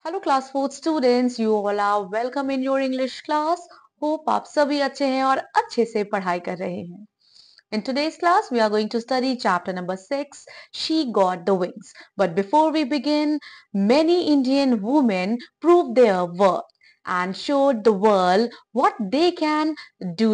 Hello class 4 students, you all are welcome in your English class. Hope आप सभी अच्छे हैं और अच्छे से पढ़ाई कर रहे हैं। In today's class, we are going to study chapter number 6, She Got the Wings. But before we begin, many Indian women proved their worth and showed the world what they can do.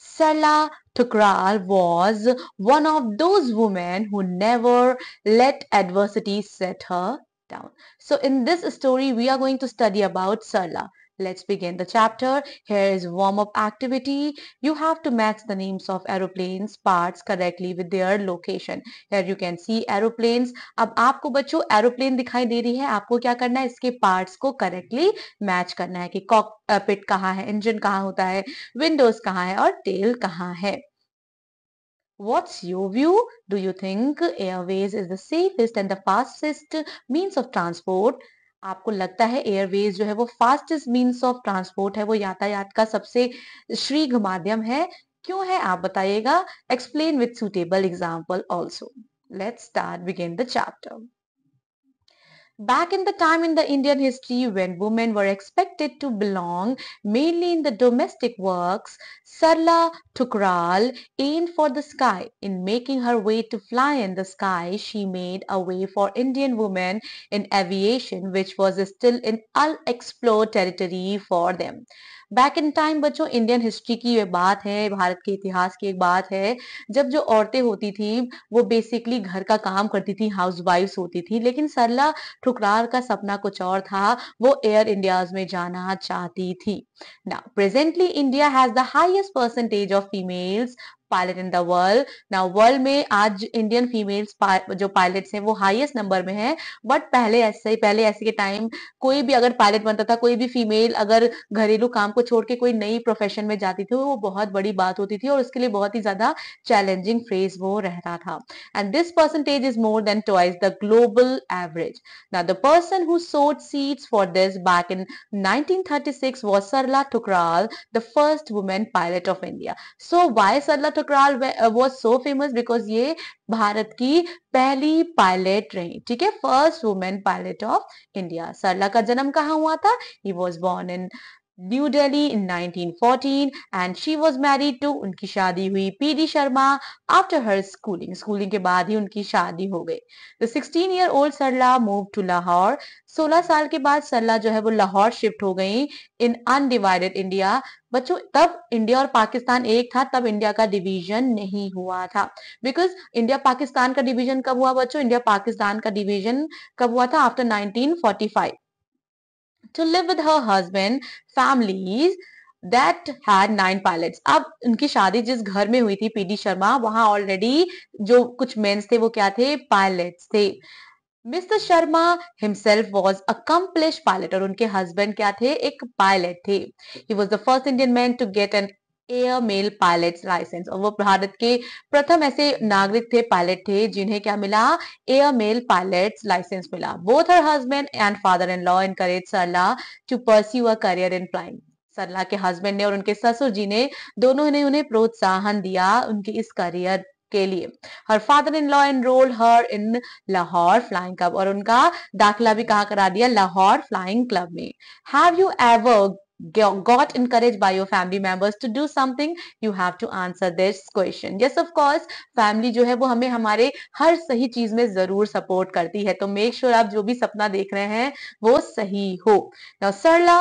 Sarla Thukral was one of those women who never let adversity set her down. So in this story, we are going to study about Sarla. Let's begin the chapter. Here is warm-up activity. You have to match the names of aeroplanes parts correctly with their location. Here you can see aeroplanes. अब आपको बच्चों aeroplane दिखाई दे रही है, आपको क्या करना है, इसके पार्ट्स को करेक्टली मैच करना है कि कॉकपिट कहाँ है, इंजन कहाँ होता है, विंडोज कहाँ है और टेल कहाँ है। What's your view? Do you think airways is the safest and the fastest means of transport? आपको लगता है एयरवेज जो है वो फास्टेस्ट मीन्स ऑफ ट्रांसपोर्ट है, वो यातायात का सबसे शीघ्र माध्यम है? क्यों है आप बताइएगा। Explain with suitable example also. Let's start begin the chapter. Back in the time in the Indian history when women were expected to belong mainly in the domestic works, Sarla Thukral aimed for the sky. In making her way to fly in the sky, she made a way for Indian women in aviation, which was still in unexplored territory for them. Back in time बच्चों, Indian history की ये बात है, भारत के इतिहास की एक बात है, जब जो औरतें होती थी वो बेसिकली घर का काम करती थी, हाउस वाइफ्स होती थी, लेकिन सरला ठुकरार का सपना कुछ और था। वो एयर इंडियाज में जाना चाहती थी। Now presently India has the highest percentage of females pilot in the world. Now world में आज इंडियन फीमेल्स जो पायलट्स हैं वो हाईएस्ट नंबर में है। बट पहले ऐसे के टाइम कोई भी अगर पायलट बनता था, कोई भी फीमेल अगर घरेलू काम को छोड़ के कोई नई प्रोफेशन में जाती थी, वो बहुत बड़ी बात होती थी और उसके लिए बहुत ही ज्यादा चैलेंजिंग फेज वो रहता था। And this percentage is more than twice the global average. Now, the person who sowed seeds for this back in 1936 was Sarla Thukral, the first woman pilot of India. So, why Sarla Thukral was so famous? Because ये भारत की पहली pilot रही, ठीक है, first women pilot of India. Sarla का जन्म कहाँ हुआ था? He was born in New Delhi in 1914 and she was married to, उनकी शादी हुई PD Sharma after her schooling के बाद ही उनकी शादी हो गई। The 16-year-old Sarla move to Lahore. 16 साल के बाद सरला जो है वो लाहौर शिफ्ट हो गई इन अनडिवाइडेड इंडिया। बच्चों तब इंडिया और पाकिस्तान एक था, तब इंडिया का डिवीजन नहीं हुआ था। बिकॉज इंडिया पाकिस्तान का डिवीजन कब हुआ बच्चों? इंडिया पाकिस्तान का डिवीजन कब हुआ था? After 1945। To live with her husband, families that had 9 pilots. अब उनकी शादी जिस घर में हुई थी पीडी शर्मा, वहां ऑलरेडी जो कुछ मेंस थे वो क्या थे? पायलट्स थे। Mister Sharma himself was accomplish pilot और उनके हस्बैंड क्या थे? एक पायलट थे। He was the first Indian man to get an air mail pilot licence और वो भारत के प्रथम ऐसे नागरिक थे, पायलट थे जिन्हें क्या मिला? एयर मेल पायलट लाइसेंस मिला। Both her husband and father in law encourage Sarla to pursue a career in flying. Sarla के हस्बैंड ने और उनके ससुर जी ने, दोनों ने उन्हें प्रोत्साहन दिया उनके इस करियर के लिए। Her father in law enrolled her in Lahore flying club और उनका दाखिला भी कहाँ करा दिया? लाहौर फ्लाइंग क्लब में। Have you ever got encouraged by your family members to do something? You have to answer this question. Yes, of course, family जो है वो हमें हमारे हर सही चीज में जरूर सपोर्ट करती है, तो मेक श्योर आप जो भी सपना देख रहे हैं वो सही हो। Now, Sarla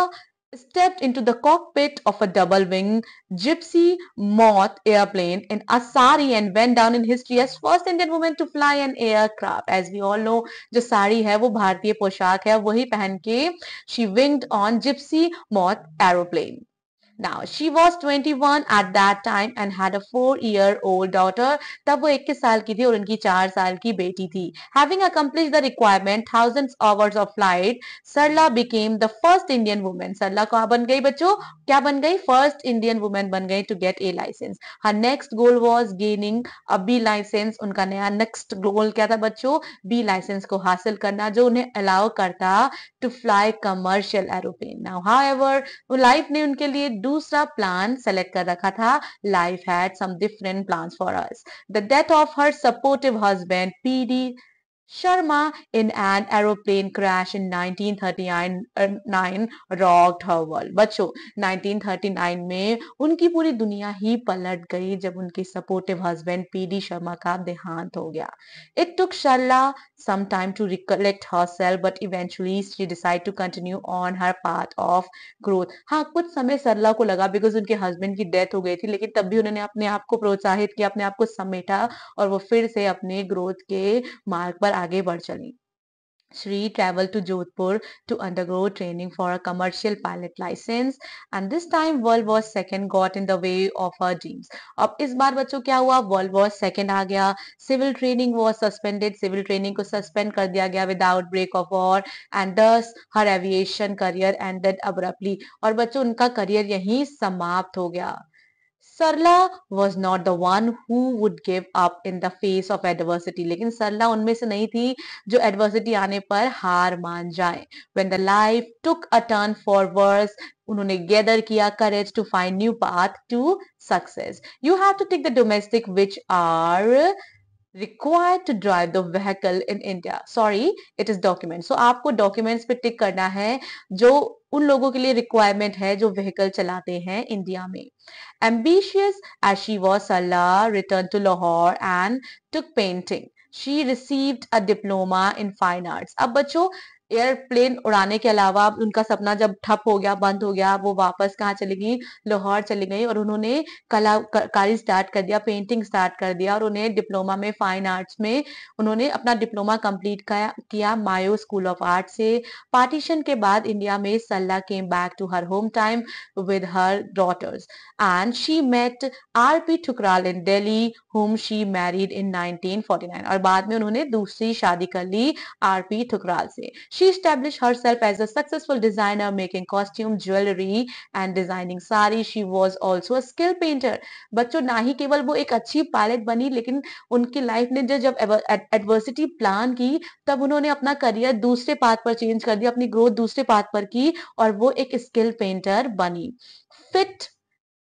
stepped into the cockpit of a double-wing Gypsy Moth airplane in Asari and went down in history as first Indian woman to fly an aircraft. As we all know, जो साड़ी है वो भारतीय पोशाक है, वही पहन के she winged on Gypsy Moth aeroplane. Now, she was 21 at that time and had a 4-year-old daughter. तब वो 21 साल की थी और उनकी 4 साल की बेटी थी। Having accomplished the requirement, thousands hours of flight, Sarla became the first Indian woman. सरला कहाँ बन गई बच्चों? क्या बन गई? First Indian woman बन गई to get a license. Her next goal was gaining a B license. उनका नया next goal क्या था बच्चों? B license को हासिल करना, जो उन्हें allow करता to fly commercial aeroplane. Now, however, वो लाइफ ने उनके लिए दूसरा प्लान सेलेक्ट कर रखा था। Life had some different plans for us. The death of her supportive husband PD Sharma, in an aeroplane crash in 1939, rocked her world. बच्चों 1939 में उनकी पूरी दुनिया ही पलट गई जब उनके सपोर्टिव हस्बैंड पीडी शर्मा का देहांत हो गया. It took Sharla some time to recollect herself, but eventually she decided to continue on her path of growth. हाँ, कुछ समय सरला को लगा बिकॉज उनके हस्बैंड की डेथ हो गई थी, लेकिन तब भी उन्होंने अपने आप को प्रोत्साहित किया, अपने आप को समेटा और वो फिर से अपने ग्रोथ के मार्ग पर आगे बढ़ चली. Shri traveled to Jodhpur to undergo training for a commercial pilot license, and this time World War II got in the way of her dreams. अब इस बार बच्चों क्या हुआ, World War II आ गया, civil training was suspended, civil training को suspend कर दिया गया without break of war, and thus her aviation career ended abruptly. और बच्चों उनका करियर यहीं समाप्त हो गया. सरला was not the one who would give up in the face of adversity. लेकिन सरला उनमें से नहीं थी जो adversity आने पर हार मान जाए. When the life took a turn for worse, उन्होंने gather किया courage to find new path to success. You have to take the domestic which are required to drive the vehicle in India. Sorry, it is documents. So आपको documents पे टिक करना है जो उन लोगों के लिए requirement है जो vehicle चलाते हैं इंडिया में. Ambitious as she was, Salah returned to Lahore and took painting. She received a diploma in fine arts. अब बच्चों एयरप्लेन उड़ाने के अलावा उनका सपना जब ठप हो गया, बंद हो गया, वो वापस कहाँ चली गई, लाहौर चली गई और उन्होंने कलाकारी स्टार्ट कर दिया, पेंटिंग स्टार्ट कर दिया और उन्हें डिप्लोमा में फाइन आर्ट्स में उन्होंने अपना डिप्लोमा कंप्लीट किया मायो स्कूल ऑफ आर्ट से. पार्टीशन के बाद इंडिया में सल्ला came back to her home time with her daughters and she met RP Thukral in Delhi whom she married in 1949. और बाद में उन्होंने दूसरी शादी कर ली आरपी ठुकराल से. She established herself as a successful designer, making costume, jewelry and designing sari. She was also a skill painter. बच्चों ना ही केवल वो एक अच्छी पायलट बनी, लेकिन उनकी लाइफ ने जब एडवर्सिटी प्लान की तब उन्होंने अपना करियर दूसरे पाथ पर चेंज कर दिया, अपनी ग्रोथ दूसरे पाथ पर की और वो एक स्किल पेंटर बनी. Fit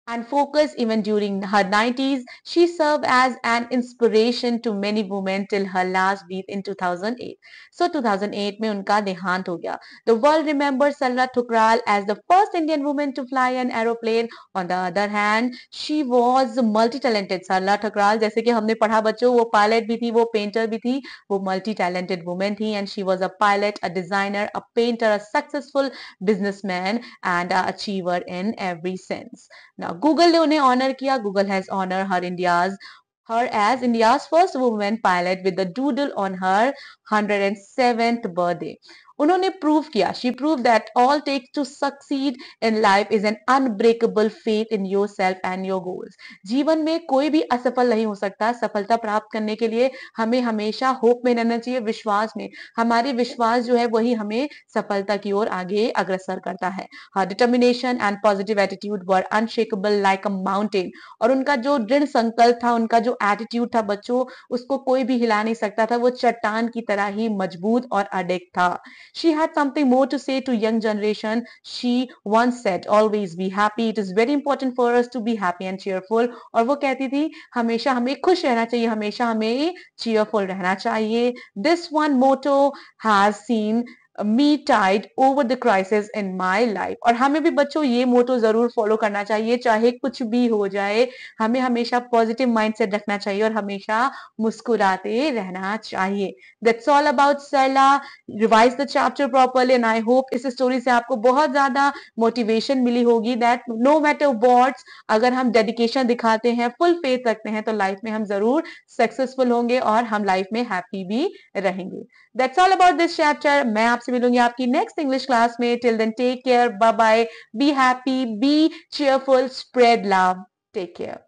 and focused even during her 90s. She served as an inspiration to many women till her last breath in 2008. So 2008 में उनका देहांत हो गया. The world remembers Sarla Thukral as the first Indian woman to fly an aeroplane. On the other hand, she was multi-talented. Sarla Thukral जैसे कि हमने पढ़ा बच्चों, वो पायलट भी थी, वो पेंटर भी थी, वो multi-talented woman थी and she was a pilot, a designer, a painter, a successful businessman and a achiever in every sense. Now, Google ने उन्हें honor किया. Google has honored her as India's first woman pilot with the doodle on her 107th birthday. उन्होंने prove किया, she proved that all takes to succeed in life is an unbreakable faith in yourself and your goals. जीवन में कोई भी असफल नहीं हो सकता. सफलता प्राप्त करने के लिए हमें हमेशा होप में रहना चाहिए, विश्वास में. हमारे विश्वास जो है वही हमें सफलता की ओर आगे अग्रसर करता है. Her determination and positive attitude were unshakable like a mountain. और उनका जो दृढ़ संकल्प था, उनका जो एटीट्यूड था बच्चों, उसको कोई भी हिला नहीं सकता था. वो चट्टान की तरह ही मजबूत और अडिग था. She had something more to say to young generation. She once said, always be happy. It is very important for us to be happy and cheerful. और वो कहती थी हमेशा हमें खुश रहना चाहिए, हमेशा हमें cheerful रहना चाहिए. This one motto has seen me tide over the crisis in my life. और हमें भी बच्चों ये मोटो जरूर फॉलो करना चाहिए, चाहे कुछ भी हो जाए. हमें हमेशा पॉजिटिव माइंडसेट रखना चाहिए और हमेशा मुस्कुराते रहना चाहिए. That's all about Sarla. Revise the chapter properly and I hope इस स्टोरी से आपको बहुत ज्यादा मोटिवेशन मिली होगी that no matter what, अगर हम डेडिकेशन दिखाते हैं, फुल फेथ रखते हैं तो लाइफ में हम जरूर सक्सेसफुल होंगे और हम लाइफ में हैप्पी भी रहेंगे. That's all about this chapter. मैं आपसे मिलूंगी आपकी नेक्स्ट इंग्लिश क्लास में. Till then, take care. Bye bye. Be happy. Be cheerful. Spread love. Take care.